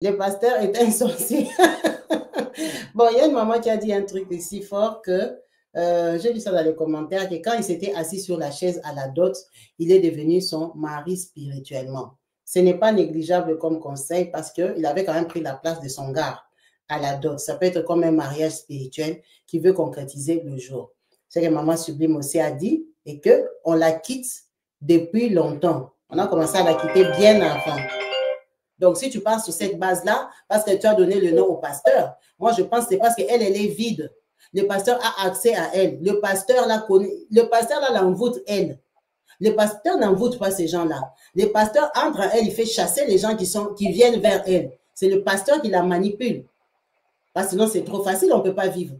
Le pasteur était un sorcier. Bon, il y a une maman qui a dit un truc si fort que j'ai lu ça dans les commentaires, que quand il s'était assis sur la chaise à la dot, il est devenu son mari spirituellement. Ce n'est pas négligeable comme conseil parce qu'il avait quand même pris la place de son gars à la dot. Ça peut être comme un mariage spirituel qui veut concrétiser le jour. C'est que maman Sublime aussi a dit et qu'on la quitte depuis longtemps. On a commencé à la quitter bien avant. Donc, si tu pars sur cette base-là, parce que tu as donné le nom au pasteur, moi, je pense que c'est parce qu'elle, elle est vide. Le pasteur a accès à elle. Le pasteur la connaît. Le pasteur là l'envoûte elle. Le pasteur n'envoûte pas ces gens-là. Le pasteur entre à elle, il fait chasser les gens qui viennent vers elle. C'est le pasteur qui la manipule. Parce que sinon, c'est trop facile, on ne peut pas vivre.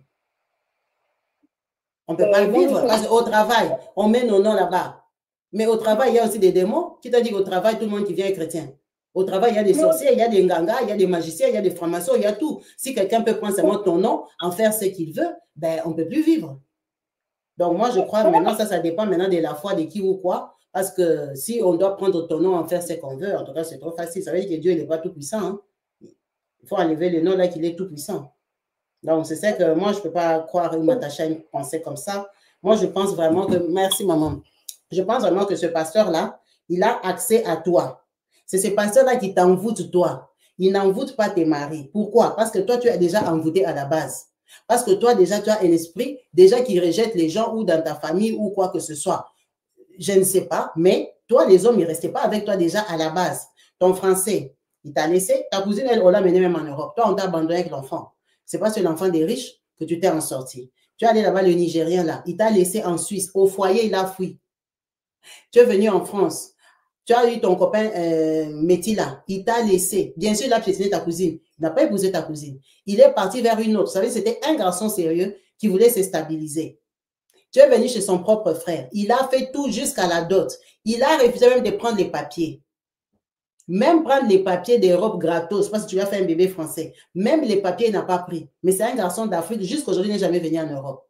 On ne peut pas vivre. Parce qu'au travail, on met nos noms là-bas. Mais au travail, il y a aussi des démons. Qui t'a dit qu'au travail, tout le monde qui vient est chrétien? Au travail, il y a des sorciers, il y a des ngangas, il y a des magiciens, il y a des francs-maçons, il y a tout. Si quelqu'un peut prendre seulement ton nom, en faire ce qu'il veut, ben, on ne peut plus vivre. Donc, moi, je crois maintenant, ça dépend maintenant de la foi de qui ou quoi. Parce que si on doit prendre ton nom, en faire ce qu'on veut, en tout cas, c'est trop facile. Ça veut dire que Dieu n'est pas tout puissant. Hein? Il faut enlever le nom là qu'il est tout puissant. Donc, c'est ça que moi, je ne peux pas croire ou m'attacher à une pensée comme ça. Moi, je pense vraiment que, merci maman, je pense vraiment que ce pasteur-là, il a accès à toi. C'est ce pasteur-là qui t'envoûte toi. Il n'envoûte pas tes maris. Pourquoi? Parce que toi, tu es déjà envoûté à la base. Parce que toi, déjà, tu as un esprit déjà qui rejette les gens ou dans ta famille ou quoi que ce soit. Je ne sais pas, mais toi, les hommes, ils ne restaient pas avec toi déjà à la base. Ton français, il t'a laissé. Ta cousine, elle, on l'a mené même en Europe. Toi, on t'a abandonné avec l'enfant. C'est pas sur l'enfant des riches que tu t'es en sorti. Tu es allé là-bas, le Nigérien, là. Il t'a laissé en Suisse. Au foyer, il a fui. Tu es venu en France. Tu as eu ton copain Métis là, il t'a laissé. Bien sûr, il a piétiné ta cousine. Il n'a pas épousé ta cousine. Il est parti vers une autre. Vous savez, c'était un garçon sérieux qui voulait se stabiliser. Tu es venu chez son propre frère. Il a fait tout jusqu'à la dot. Il a refusé même de prendre les papiers. Même prendre les papiers d'Europe gratos, parce que tu lui as fait un bébé français. Même les papiers, il n'a pas pris. Mais c'est un garçon d'Afrique. Jusqu'aujourd'hui, il n'est jamais venu en Europe.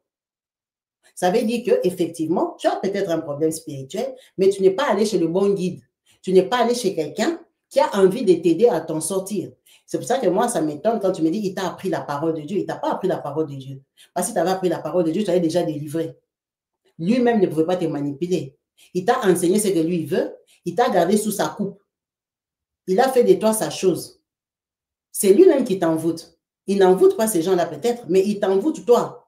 Ça veut dire qu'effectivement, tu as peut-être un problème spirituel, mais tu n'es pas allé chez le bon guide. Tu n'es pas allé chez quelqu'un qui a envie de t'aider à t'en sortir. C'est pour ça que moi, ça m'étonne quand tu me dis il t'a appris la parole de Dieu. Il ne t'a pas appris la parole de Dieu. Parce que si tu avais appris la parole de Dieu, tu avais déjà délivré. Lui-même ne pouvait pas te manipuler. Il t'a enseigné ce que lui veut. Il t'a gardé sous sa coupe. Il a fait de toi sa chose. C'est lui-même qui t'envoûte. Il n'envoûte pas ces gens-là peut-être, mais il t'envoûte toi.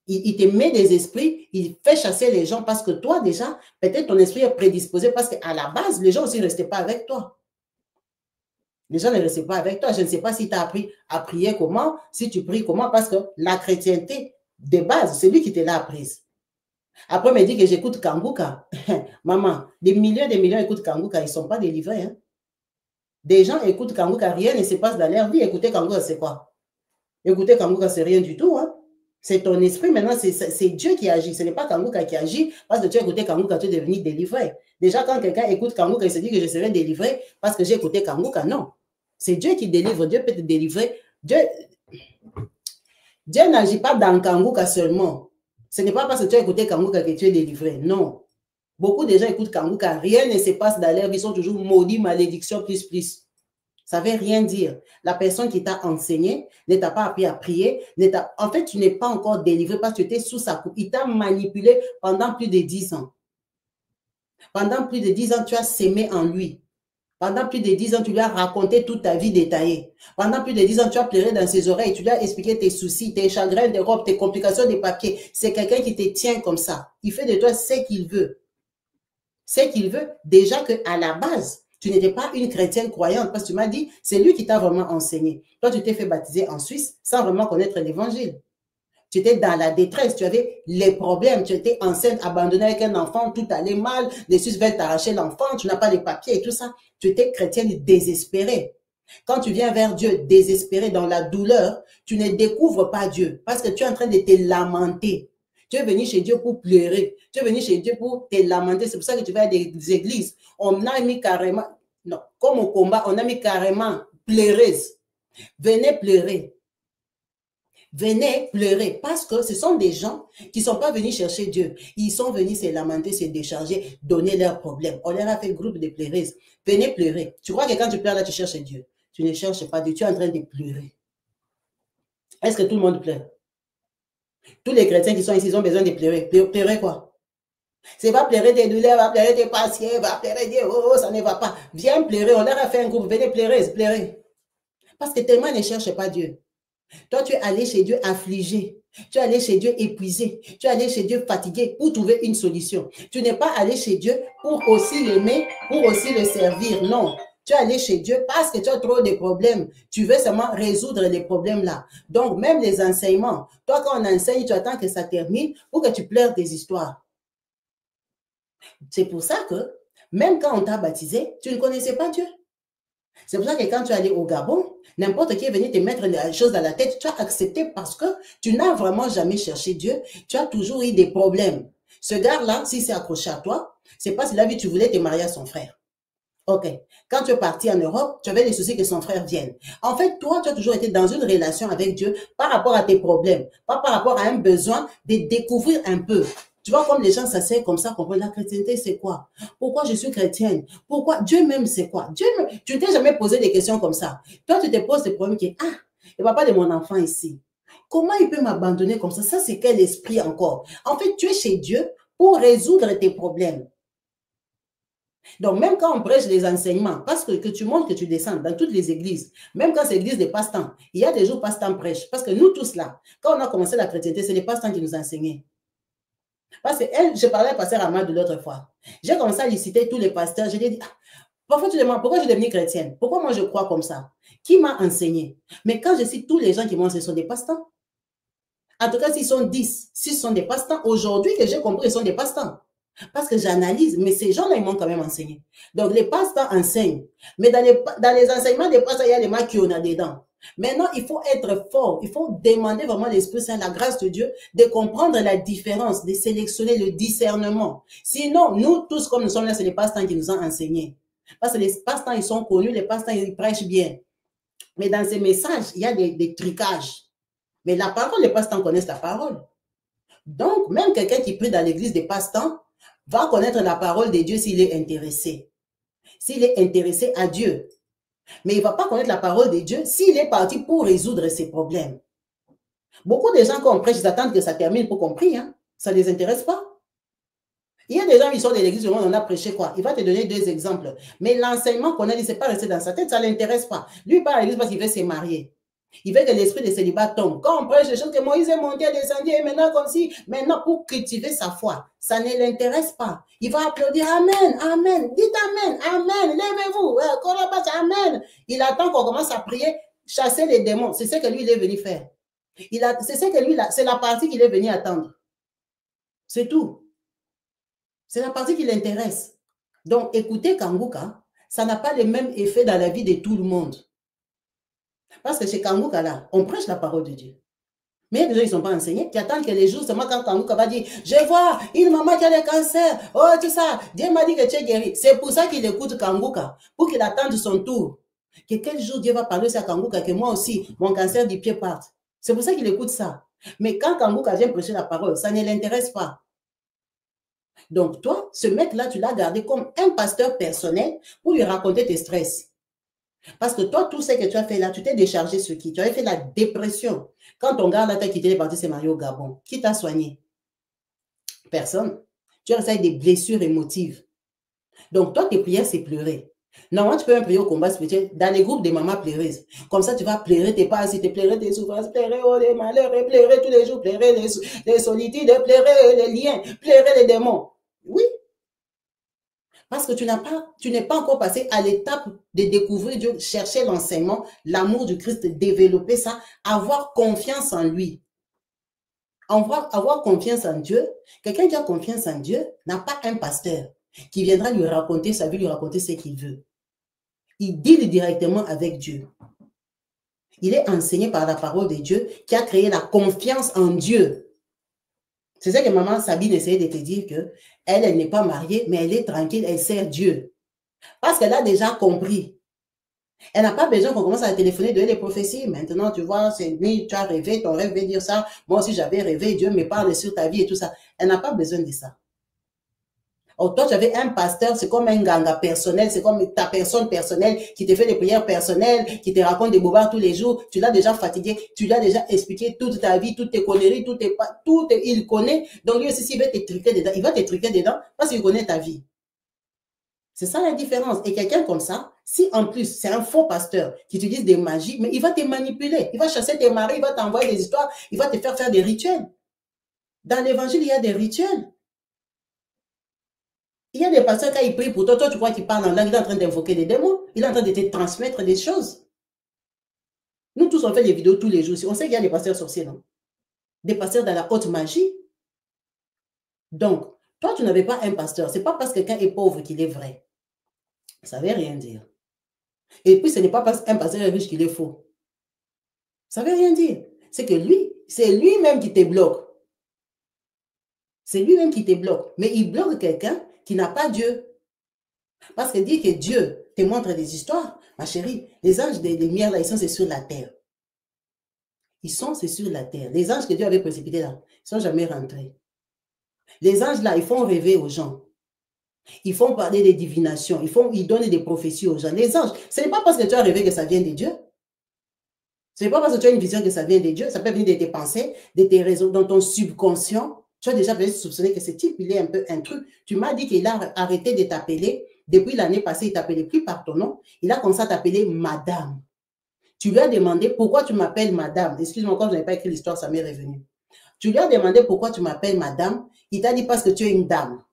Il te met des esprits, il fait chasser les gens parce que toi déjà, peut-être ton esprit est prédisposé parce qu'à la base, les gens aussi ne restaient pas avec toi. Les gens ne restaient pas avec toi. Je ne sais pas si tu as appris à prier comment, si tu pries comment, parce que la chrétienté de base, c'est lui qui te l'a apprise. Après, on me dit que j'écoute Kanguka. Maman, des millions écoutent Kanguka, ils ne sont pas délivrés. Hein? Des gens écoutent Kanguka, rien ne se passe dans leur vie. Écouter Kanguka, c'est quoi? Écouter Kanguka, c'est rien du tout. Hein? C'est ton esprit, maintenant, c'est Dieu qui agit. Ce n'est pas Kanguka qui agit parce que tu as écouté Kanguka, tu es devenu délivré. Déjà, quand quelqu'un écoute Kanguka, il se dit que je serai délivré parce que j'ai écouté Kanguka. Non. C'est Dieu qui délivre. Dieu peut te délivrer. Dieu n'agit pas dans Kanguka seulement. Ce n'est pas parce que tu as écouté Kanguka que tu es délivré. Non. Beaucoup de gens écoutent Kanguka. Rien ne se passe dans leur vie. Ils sont toujours maudits, malédiction, plus. Ça ne veut rien dire. La personne qui t'a enseigné ne t'a pas appris à prier. En fait, tu n'es pas encore délivré parce que tu étais sous sa coupe. Il t'a manipulé pendant plus de 10 ans. Pendant plus de 10 ans, tu as sémé en lui. Pendant plus de 10 ans, tu lui as raconté toute ta vie détaillée. Pendant plus de 10 ans, tu as pleuré dans ses oreilles. Tu lui as expliqué tes soucis, tes chagrins de robe, tes complications des papiers. C'est quelqu'un qui te tient comme ça. Il fait de toi ce qu'il veut. Ce qu'il veut, déjà qu'à la base, tu n'étais pas une chrétienne croyante parce que tu m'as dit, c'est lui qui t'a vraiment enseigné. Toi, tu t'es fait baptiser en Suisse sans vraiment connaître l'évangile. Tu étais dans la détresse, tu avais les problèmes, tu étais enceinte, abandonnée avec un enfant, tout allait mal, les Suisses veulent t'arracher l'enfant, tu n'as pas les papiers et tout ça. Tu étais chrétienne désespérée. Quand tu viens vers Dieu désespéré dans la douleur, tu ne découvres pas Dieu parce que tu es en train de te lamenter. Tu es venu chez Dieu pour pleurer. Tu es venu chez Dieu pour te lamenter. C'est pour ça que tu vas à des églises. On a mis carrément, non, comme au combat, on a mis carrément pleureuse. Venez pleurer. Venez pleurer parce que ce sont des gens qui ne sont pas venus chercher Dieu. Ils sont venus se lamenter, se décharger, donner leurs problèmes. On leur a fait groupe de pleureuses. Venez pleurer. Tu crois que quand tu pleures là, tu cherches Dieu. tu ne cherches pas Dieu, tu es en train de pleurer. Est-ce que tout le monde pleure? Tous les chrétiens qui sont ici, ils ont besoin de pleurer. Pleurer quoi? C'est pas pleurer des douleurs, va pleurer des patients, va pleurer des oh, ça ne va pas. Viens pleurer, on leur a fait un groupe, venez pleurer, pleurer. Parce que tellement ils ne cherchent pas Dieu. Toi, tu es allé chez Dieu affligé. Tu es allé chez Dieu épuisé. Tu es allé chez Dieu fatigué pour trouver une solution. Tu n'es pas allé chez Dieu pour aussi l'aimer, pour aussi le servir. Non. Tu es allé chez Dieu parce que tu as trop de problèmes. Tu veux seulement résoudre les problèmes là. Donc, même les enseignements. Toi, quand on enseigne, tu attends que ça termine pour que tu pleures tes histoires. C'est pour ça que, même quand on t'a baptisé, tu ne connaissais pas Dieu. C'est pour ça que quand tu es allé au Gabon, n'importe qui est venu te mettre des choses dans la tête, tu as accepté parce que tu n'as vraiment jamais cherché Dieu. Tu as toujours eu des problèmes. Ce gars-là, si c'est accroché à toi, c'est parce qu'il a vu que tu voulais te marier à son frère. Ok. Quand tu es parti en Europe, tu avais des soucis que son frère vienne. En fait, toi, tu as toujours été dans une relation avec Dieu par rapport à tes problèmes, pas par rapport à un besoin de découvrir un peu. Tu vois, comme les gens s'asseyent comme ça, comprennent la chrétienté, c'est quoi? Pourquoi je suis chrétienne? Pourquoi? Dieu même, c'est quoi? Dieu même, tu ne t'es jamais posé des questions comme ça. Toi, tu te poses des problèmes qui, le papa de mon enfant ici, comment il peut m'abandonner comme ça? Ça, c'est quel esprit encore? En fait, tu es chez Dieu pour résoudre tes problèmes. Donc, même quand on prêche les enseignements, parce que tu montes, que tu descends dans toutes les églises, même quand c'est l'église des passe-temps, il y a des jours passe-temps prêche. Parce que nous tous là, quand on a commencé la chrétienté, c'est les passe-temps qui nous enseignaient. Parce que je parlais à pasteur Ahmad de l'autre fois. J'ai commencé à lui citer tous les pasteurs. Je lui ai dit, parfois tu demandes, pourquoi je suis devenue chrétienne? Pourquoi moi je crois comme ça? Qui m'a enseigné? Mais quand je cite tous les gens qui m'ont enseigné, ce sont des passe-temps. En tout cas, s'ils sont 10, s'ils sont des passe-temps, aujourd'hui que j'ai compris, ils sont des passe-temps. Parce que j'analyse, mais ces gens-là, ils m'ont quand même enseigné. Donc, les passe-temps enseignent. Mais dans les enseignements des passe-temps, il y a les mains qui en a dedans. Maintenant, il faut être fort. Il faut demander vraiment l'Esprit Saint, la grâce de Dieu, de comprendre la différence, de sélectionner le discernement. Sinon, nous tous, comme nous sommes là, c'est les passe-temps qui nous ont enseigné. Parce que les passe-temps, ils sont connus, les passe-temps, ils prêchent bien. Mais dans ces messages, il y a des trucages. Mais la parole, les passe-temps connaissent la parole. Donc, même quelqu'un qui prie dans l'église des passe-temps va connaître la parole de Dieu s'il est intéressé. S'il est intéressé à Dieu. Mais il ne va pas connaître la parole de Dieu s'il est parti pour résoudre ses problèmes. Beaucoup de gens, quand on prêche, ils attendent que ça termine pour qu'on prie. Hein? Ça ne les intéresse pas. Il y a des gens qui sont de l'église, on a prêché quoi? Il va te donner 2 exemples. Mais l'enseignement qu'on a dit, ce n'est pas resté dans sa tête, ça ne l'intéresse pas. Lui, il part à l'église parce qu'il veut se marier. Il veut que l'esprit de célibat tombe. Quand on prêche les choses que Moïse est monté, descendu, et maintenant comme si, maintenant pour cultiver sa foi, ça ne l'intéresse pas. Il va applaudir Amen, Amen, dites Amen, Amen, levez-vous, Amen. Il attend qu'on commence à prier, chasser les démons. C'est ce que lui, il est venu faire. C'est ce que lui, c'est la partie qu'il est venu attendre. C'est tout. C'est la partie qui l'intéresse. Donc, écoutez Kanguka, ça n'a pas le même effet dans la vie de tout le monde. Parce que chez Kanguka, là, on prêche la parole de Dieu. Mais il y a des gens qui ne sont pas enseignés, qui attendent que les jours, seulement quand Kanguka va dire, je vois une maman qui a le cancer, oh, tout ça, Dieu m'a dit que tu es guéri. C'est pour ça qu'il écoute Kanguka, pour qu'il attende son tour. Que quel jour Dieu va parler sur Kanguka, que moi aussi, mon cancer du pied parte. C'est pour ça qu'il écoute ça. Mais quand Kanguka vient prêcher la parole, ça ne l'intéresse pas. Donc toi, ce mec-là, tu l'as gardé comme un pasteur personnel pour lui raconter tes stress. Parce que toi, tout ce que tu as fait là, tu t'es déchargé sur qui? Tu avais fait la dépression. Quand ton gars là t'a quitté, il est parti se marier au Gabon. Qui t'a soigné? Personne. Tu as resté avec des blessures émotives. Donc toi, tes prières, c'est pleurer. Normalement, tu peux même prier au combat spirituel dans les groupes des mamans pleureuses. Comme ça, tu vas pleurer tes passes, pleurer tes souffrances, pleurer les malheurs, et pleurer tous les jours, pleurer les solitudes, pleurer les liens, pleurer les démons. Oui. Parce que tu n'es pas encore passé à l'étape de découvrir Dieu, chercher l'enseignement, l'amour du Christ, développer ça, avoir confiance en lui. Avoir confiance en Dieu, quelqu'un qui a confiance en Dieu n'a pas un pasteur qui viendra lui raconter sa vie, lui raconter ce qu'il veut. Il deal directement avec Dieu. Il est enseigné par la parole de Dieu qui a créé la confiance en Dieu. C'est ça que maman Sabine essayait de te dire que elle n'est pas mariée, mais elle est tranquille, elle sert Dieu. Parce qu'elle a déjà compris. Elle n'a pas besoin qu'on commence à téléphoner, donner des prophéties. Maintenant, tu vois, c'est nuit, tu as rêvé, ton rêve veut dire ça. Moi aussi, j'avais rêvé, Dieu me parle sur ta vie et tout ça. Elle n'a pas besoin de ça. Oh, toi, tu avais un pasteur, c'est comme un ganga personnel, c'est comme ta personne personnelle qui te fait des prières personnelles, qui te raconte des bobards tous les jours. Tu l'as déjà fatigué, tu lui as déjà expliqué toute ta vie, toutes tes conneries, il connaît. Donc lui aussi, s'il veut te truquer dedans, il va te truquer dedans parce qu'il connaît ta vie. C'est ça la différence. Et quelqu'un comme ça, si en plus c'est un faux pasteur qui utilise des magies, mais il va te manipuler, il va chasser tes maris, il va t'envoyer des histoires, il va te faire des rituels. Dans l'évangile, il y a des rituels. Il y a des pasteurs, quand ils prient pour toi, toi tu crois qu'il parle en langue, il est en train d'invoquer des démons, il est en train de te transmettre des choses. Nous tous, on fait des vidéos tous les jours. On sait qu'il y a des pasteurs sorciers, non? Des pasteurs dans la haute magie. Donc, toi, tu n'avais pas un pasteur. Ce n'est pas parce que quelqu'un est pauvre qu'il est vrai. Ça ne veut rien dire. Et puis, ce n'est pas parce qu'un pasteur est riche qu'il est faux. Ça ne veut rien dire. C'est que lui, c'est lui-même qui te bloque. C'est lui-même qui te bloque. Mais il bloque quelqu'un qui n'a pas Dieu. Parce que dire que Dieu te montre des histoires, ma chérie, les anges des lumières, là, ils sont sur la terre. Ils sont sur la terre. Les anges que Dieu avait précipités là, ils ne sont jamais rentrés. Les anges là, ils font rêver aux gens. Ils font parler des divinations. Ils donnent des prophéties aux gens. Les anges, ce n'est pas parce que tu as rêvé que ça vient de Dieu. Ce n'est pas parce que tu as une vision que ça vient de Dieu. Ça peut venir de tes pensées, de tes raisons, dans ton subconscient. Tu as déjà peut-être soupçonné que ce type, il est un peu un truc. Tu m'as dit qu'il a arrêté de t'appeler. Depuis l'année passée, il ne t'appelait plus par ton nom. Il a commencé à t'appeler madame. Tu lui as demandé pourquoi tu m'appelles madame. Excuse-moi, quand je n'avais pas écrit l'histoire, ça m'est revenu. Tu lui as demandé pourquoi tu m'appelles madame. Il t'a dit parce que tu es une dame.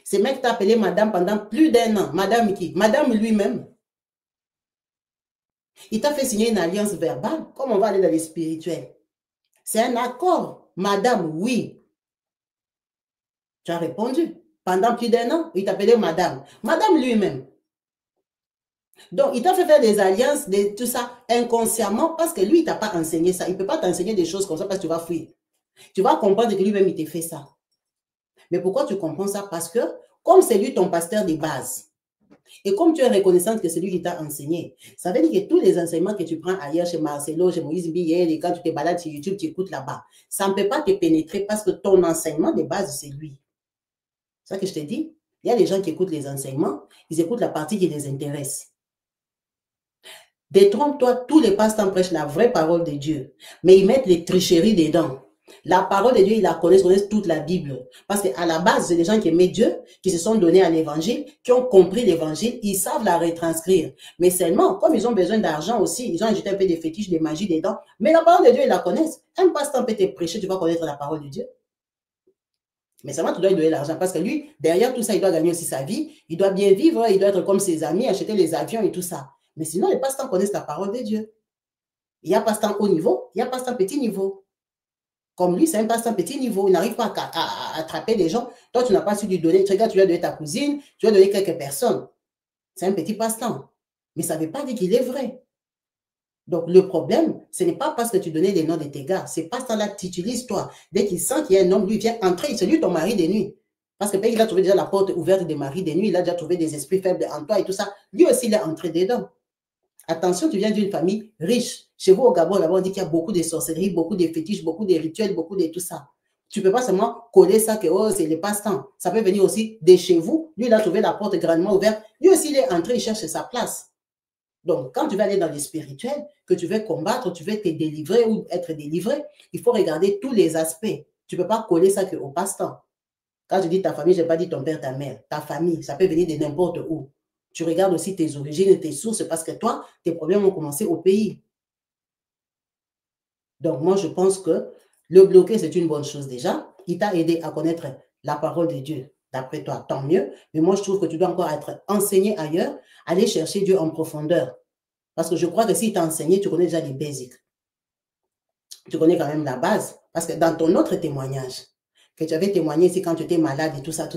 Ce mec t'a appelé madame pendant plus d'1 an. Madame qui? Madame lui-même. Il t'a fait signer une alliance verbale, comme on va aller dans les spirituels. C'est un accord. Madame, oui. Tu as répondu. Pendant plus d'1 an, il t'appelait madame. Madame lui-même. Donc, il t'a fait faire des alliances, tout ça, inconsciemment, parce que lui, il ne t'a pas enseigné ça. Il ne peut pas t'enseigner des choses comme ça parce que tu vas fuir. Tu vas comprendre que lui-même, il t'a fait ça. Mais pourquoi tu comprends ça? Parce que, comme c'est lui ton pasteur de base, et comme tu es reconnaissante que c'est lui qui t'a enseigné, ça veut dire que tous les enseignements que tu prends ailleurs, chez Marcelo, chez Moïse Billet, et quand tu te balades sur YouTube, tu écoutes là-bas, ça ne peut pas te pénétrer parce que ton enseignement de base, c'est lui. C'est ça que je te dis. Il y a des gens qui écoutent les enseignements, ils écoutent la partie qui les intéresse. Détrompe-toi, tous les pasteurs prêchent la vraie parole de Dieu, mais ils mettent les tricheries dedans. La parole de Dieu, ils la connaissent toute la Bible. Parce qu'à la base, c'est des gens qui aimaient Dieu, qui se sont donnés à l'évangile, qui ont compris l'évangile, ils savent la retranscrire. Mais seulement, comme ils ont besoin d'argent aussi, ils ont ajouté un peu de fétiches, de magie dedans. Mais la parole de Dieu, ils la connaissent. Un pasteur peut te prêcher, tu vas connaître la parole de Dieu. Mais seulement, tu dois lui donner l'argent. Parce que lui, derrière tout ça, il doit gagner aussi sa vie. Il doit bien vivre, il doit être comme ses amis, acheter les avions et tout ça. Mais sinon, les pasteurs connaissent la parole de Dieu. Il y a pasteur haut niveau, il y a pasteur petit niveau. Comme lui, c'est un pasteur petit niveau. Il n'arrive pas à attraper les gens. Toi, tu n'as pas su lui donner. Tu regardes, tu lui as donné ta cousine, tu lui as donné quelques personnes. C'est un petit pasteur. Mais ça ne veut pas dire qu'il est vrai. Donc, le problème, ce n'est pas parce que tu donnais les noms de tes gars. C'est pas ça là que tu utilises, toi. Dès qu'il sent qu'il y a un homme, lui vient entrer. C'est lui ton mari de nuit. Parce que peut-être qu'il a trouvé déjà la porte ouverte des maris de nuit. Il a déjà trouvé des esprits faibles en toi et tout ça. Lui aussi, il est entré dedans. Attention, tu viens d'une famille riche. Chez vous, au Gabon, là-bas, on dit qu'il y a beaucoup de sorcellerie, beaucoup de fétiches, beaucoup de rituels, beaucoup de tout ça. Tu ne peux pas seulement coller ça que oh, c'est les passe-temps. Ça peut venir aussi de chez vous. Lui, il a trouvé la porte grandement ouverte. Lui aussi, il est entré, il cherche sa place. Donc, quand tu vas aller dans les spirituels, que tu veux combattre, tu veux te délivrer ou être délivré, il faut regarder tous les aspects. Tu ne peux pas coller ça qu'au passe-temps. Quand je dis ta famille, je n'ai pas dit ton père, ta mère. Ta famille, ça peut venir de n'importe où. Tu regardes aussi tes origines et tes sources parce que toi, tes problèmes ont commencé au pays. Donc, moi, je pense que le bloquer, c'est une bonne chose déjà. Il t'a aidé à connaître la parole de Dieu. D'après toi, tant mieux. Mais moi, je trouve que tu dois encore être enseigné ailleurs, aller chercher Dieu en profondeur. Parce que je crois que s'il t'a enseigné, tu connais déjà les basics. Tu connais quand même la base. Parce que dans ton autre témoignage, que tu avais témoigné ici quand tu étais malade et tout ça,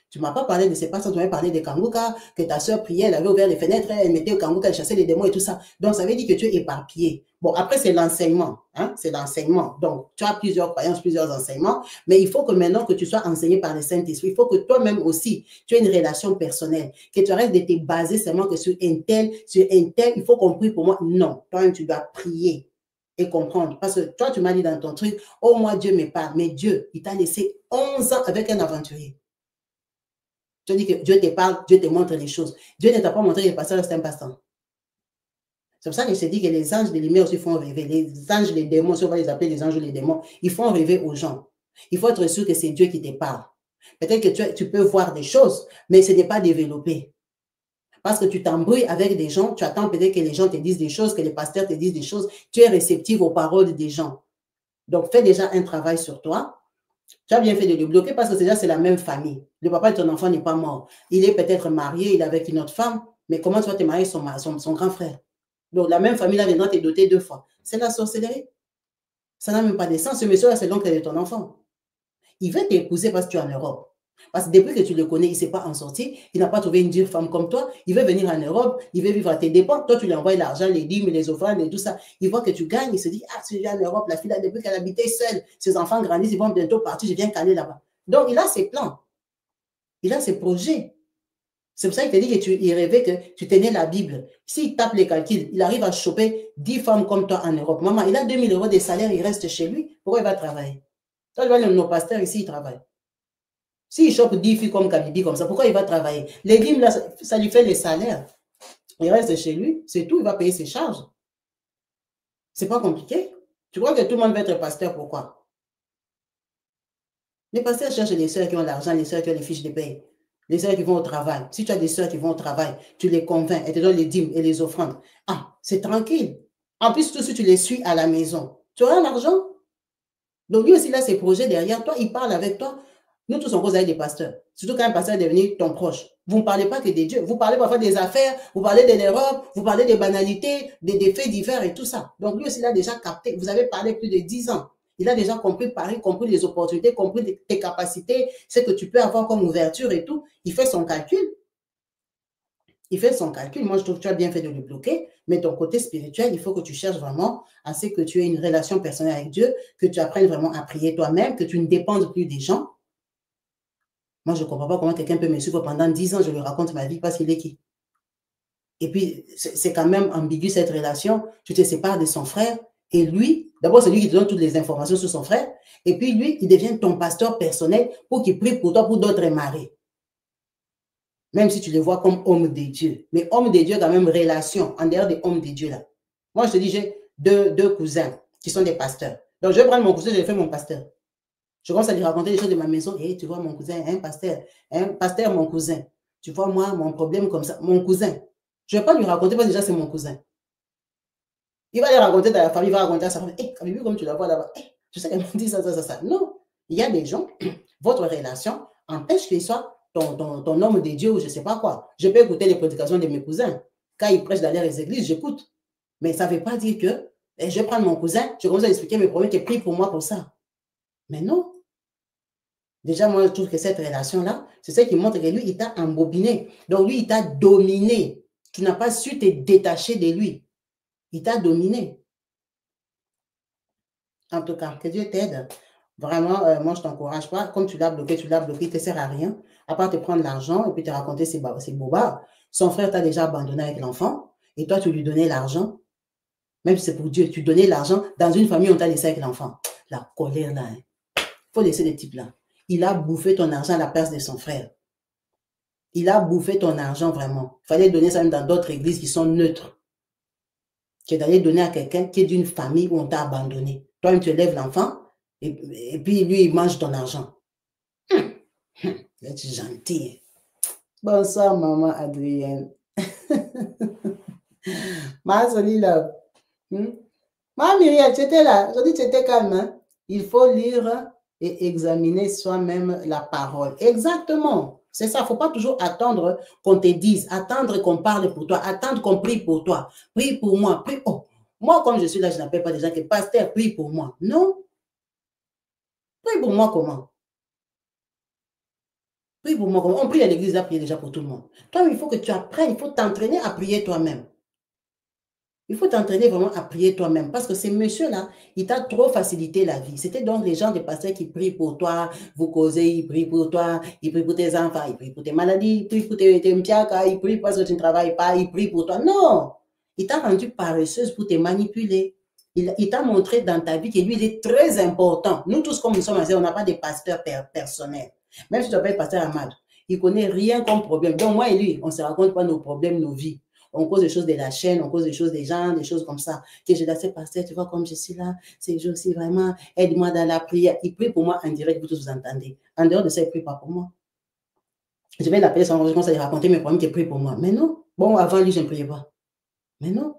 tu ne m'as pas parlé de ces personnes, tu m'avais parlé des Kangouka, que ta soeur priait, elle avait ouvert les fenêtres, elle mettait au Kangouka, elle chassait les démons et tout ça. Donc, ça veut dire que tu es éparpillé. Bon, après, c'est l'enseignement. Hein? C'est l'enseignement. Donc, tu as plusieurs croyances, plusieurs enseignements, mais il faut que maintenant que tu sois enseigné par le Saint-Esprit, il faut que toi-même aussi, tu aies une relation personnelle, que tu arrêtes de te baser seulement que sur un tel, il faut qu'on prie pour moi. Non, toi-même, tu dois prier et comprendre. Parce que toi, tu m'as dit dans ton truc, oh, moi, Dieu me parle. Mais Dieu, il t'a laissé 11 ans avec un aventurier. Tu as dit que Dieu te parle, Dieu te montre les choses. Dieu ne t'a pas montré que le pasteur, c'est un pasteur. C'est pour ça que je te dis que les anges de lumière aussi font rêver. Les anges, les démons, si on va les appeler les anges ou les démons, ils font rêver aux gens. Il faut être sûr que c'est Dieu qui te parle. Peut-être que tu peux voir des choses, mais ce n'est pas développé. Parce que tu t'embrouilles avec des gens, tu attends peut-être que les gens te disent des choses, que les pasteurs te disent des choses, tu es réceptive aux paroles des gens. Donc, fais déjà un travail sur toi. Tu as bien fait de le bloquer parce que déjà, c'est la même famille. Le papa de ton enfant n'est pas mort. Il est peut-être marié, il est avec une autre femme, mais comment tu vas te marier son grand frère? Donc, la même famille là viendra te doter 2 fois. C'est la sorcellerie. Ça n'a même pas de sens. Ce monsieur-là, c'est l'oncle de ton enfant. Il veut t'épouser parce que tu es en Europe. Parce que depuis que tu le connais, il ne s'est pas en sorti. Il n'a pas trouvé une dure femme comme toi. Il veut venir en Europe. Il veut vivre à tes dépens. Toi, tu lui envoies l'argent, les dîmes, les offrandes et tout ça. Il voit que tu gagnes. Il se dit, ah, si je viens en Europe, la fille, là, depuis qu'elle habitait seule, ses enfants grandissent, ils vont bientôt partir, je viens caler là-bas. Donc, il a ses plans. Il a ses projets. C'est pour ça qu'il te dit qu'il rêvait que tu tenais la Bible. S'il tape les calculs, il arrive à choper 10 femmes comme toi en Europe. Maman, il a 2000 € de salaire, il reste chez lui. Pourquoi il va travailler? Toi, tu vois, nos pasteurs ici, ils travaillent. S'il chope 10 filles comme Kabibi, comme ça, pourquoi il va travailler? Les dîmes, là, ça lui fait les salaires. Il reste chez lui, c'est tout, il va payer ses charges. C'est pas compliqué. Tu crois que tout le monde va être pasteur, pourquoi? Les pasteurs cherchent les sœurs qui ont l'argent, les sœurs qui ont les fiches de paye. Les sœurs qui vont au travail. Si tu as des sœurs qui vont au travail, tu les convaincs, elles te donnent les dîmes et les offrandes. Ah, c'est tranquille. En plus, tout si tu les suis à la maison, tu auras l'argent. Donc lui aussi, il a ses projets derrière toi, il parle avec toi. Nous tous, on cause avec des pasteurs. Surtout quand un pasteur est devenu ton proche. Vous ne parlez pas que des dieux. Vous parlez parfois des affaires, vous parlez de l'Europe, vous parlez des banalités, des faits divers et tout ça. Donc lui aussi, il a déjà capté. Vous avez parlé plus de 10 ans. Il a déjà compris Paris, compris les opportunités, compris tes capacités, ce que tu peux avoir comme ouverture et tout. Il fait son calcul. Il fait son calcul. Moi, je trouve que tu as bien fait de le bloquer. Mais ton côté spirituel, il faut que tu cherches vraiment à ce que tu aies une relation personnelle avec Dieu, que tu apprennes vraiment à prier toi-même, que tu ne dépendes plus des gens. Moi, je ne comprends pas comment quelqu'un peut me suivre pendant 10 ans, je lui raconte ma vie parce qu'il est qui. Et puis, c'est quand même ambigu cette relation. Tu te sépares de son frère et lui, d'abord, c'est lui qui te donne toutes les informations sur son frère. Et puis, lui, il devient ton pasteur personnel pour qu'il prie pour toi, pour d'autres maris. Même si tu le vois comme homme de Dieu. Mais homme de Dieu, quand même, relation en dehors des hommes de Dieu là. Moi, je te dis, j'ai deux cousins qui sont des pasteurs. Donc, je vais prendre mon cousin, je vais faire mon pasteur. Je commence à lui raconter les choses de ma maison. Et tu vois, mon cousin, un pasteur, mon cousin. Tu vois, moi, mon problème comme ça, mon cousin. Je ne vais pas lui raconter parce que déjà, c'est mon cousin. Il va lui raconter dans la famille, il va raconter à sa famille. Hé, hey, comme tu la vois là-bas, hey, je sais qu'elle m'a dit ça, ça, ça, ça. Non, il y a des gens, votre relation empêche qu'il soit ton homme de Dieu ou je ne sais pas quoi. Je peux écouter les prédications de mes cousins. Quand ils prêchent dans les églises, j'écoute. Mais ça ne veut pas dire que je vais prendre mon cousin, je commence à expliquer mes problèmes, tu pries pour moi pour ça. Mais non. Déjà, moi, je trouve que cette relation-là, c'est ça qui montre que lui, il t'a embobiné. Donc, lui, il t'a dominé. Tu n'as pas su te détacher de lui. Il t'a dominé. En tout cas, que Dieu t'aide. Vraiment, moi, je ne t'encourage pas. Comme tu l'as bloqué, il ne te sert à rien. À part te prendre l'argent et puis te raconter ses bobards. Son frère t'a déjà abandonné avec l'enfant. Et toi, tu lui donnais l'argent. Même si c'est pour Dieu, tu donnais l'argent dans une famille où on t'a laissé avec l'enfant. La colère, là. Il faut laisser les types là. Il a bouffé ton argent à la place de son frère. Il a bouffé ton argent vraiment. Il fallait donner ça même dans d'autres églises qui sont neutres. Que d'aller donner à quelqu'un qui est d'une famille où on t'a abandonné. Toi, tu élèves l'enfant et puis lui, il mange ton argent. C'est gentil. Bonsoir, maman Adrienne. Ma Soli Love. Ma Myriel, tu étais là. Je dis tu étais calme. Hein? Il faut lire et examiner soi-même la parole. Exactement. C'est ça. Il ne faut pas toujours attendre qu'on te dise, attendre qu'on parle pour toi, attendre qu'on prie pour toi. Prie pour moi. Prie. Oh. Moi, comme je suis là, je n'appelle pas des gens que pasteur, prie pour moi. Non. Prie pour moi comment? Prie pour moi comment? On prie à l'église, là, prier déjà pour tout le monde. Toi, il faut que tu apprennes, il faut t'entraîner à prier toi-même. Il faut t'entraîner vraiment à prier toi-même parce que ces messieurs-là, ils t'ont trop facilité la vie. C'était donc les gens des pasteurs qui prient pour toi, vous causez, ils prient pour toi, ils prient pour tes enfants, ils prient pour tes maladies, ils prient pour tes mpiakas, ils prient parce que tu ne travailles pas, ils prient pour toi. Non! Il t'a rendu paresseuse pour te manipuler. Il t'a montré dans ta vie que lui, il est très important. Nous tous, comme nous sommes, on n'a pas de pasteur personnel. Même si tu appelles pasteur Ahmad, Il connaît rien comme problème. Donc, moi et lui, on ne se raconte pas nos problèmes, nos vies. On cause des choses de la chaîne, on cause des choses des gens, des choses comme ça. Que je dis, pasteur, tu vois, comme je suis là, ces jours-ci, vraiment, aide-moi dans la prière. Il prie pour moi en direct, vous tous vous entendez. En dehors de ça, il ne prie pas pour moi. Je vais l'appeler sans commencer à raconter mes problèmes, qu'il prie pour moi. Mais non. Bon, avant lui, je ne priais pas. Mais non.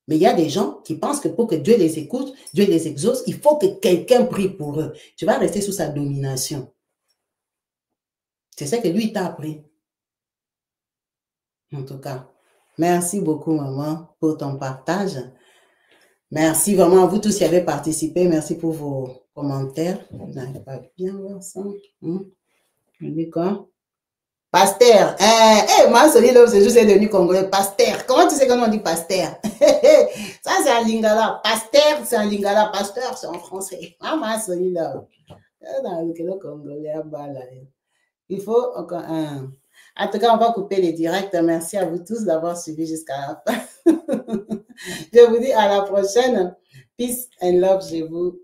Mais il y a des gens qui pensent que pour que Dieu les écoute, Dieu les exauce, il faut que quelqu'un prie pour eux. Tu vas rester sous sa domination. C'est ça que lui t'a appris. En tout cas, merci beaucoup, maman, pour ton partage. Merci vraiment à vous tous qui avez participé. Merci pour vos commentaires. Je n'arrive pas bien voir ça. D'accord. Pasteur. Moi, celui-là, c'est juste devenu congolais. Pasteur. Comment tu sais comment on dit pasteur? Ça, c'est un lingala. Pasteur, c'est un lingala. Pasteur, c'est en français. Moi, celui-là. Le congolais, il faut encore un. En tout cas, on va couper les directs. Merci à vous tous d'avoir suivi jusqu'à la fin. Je vous dis à la prochaine. Peace and love, je vous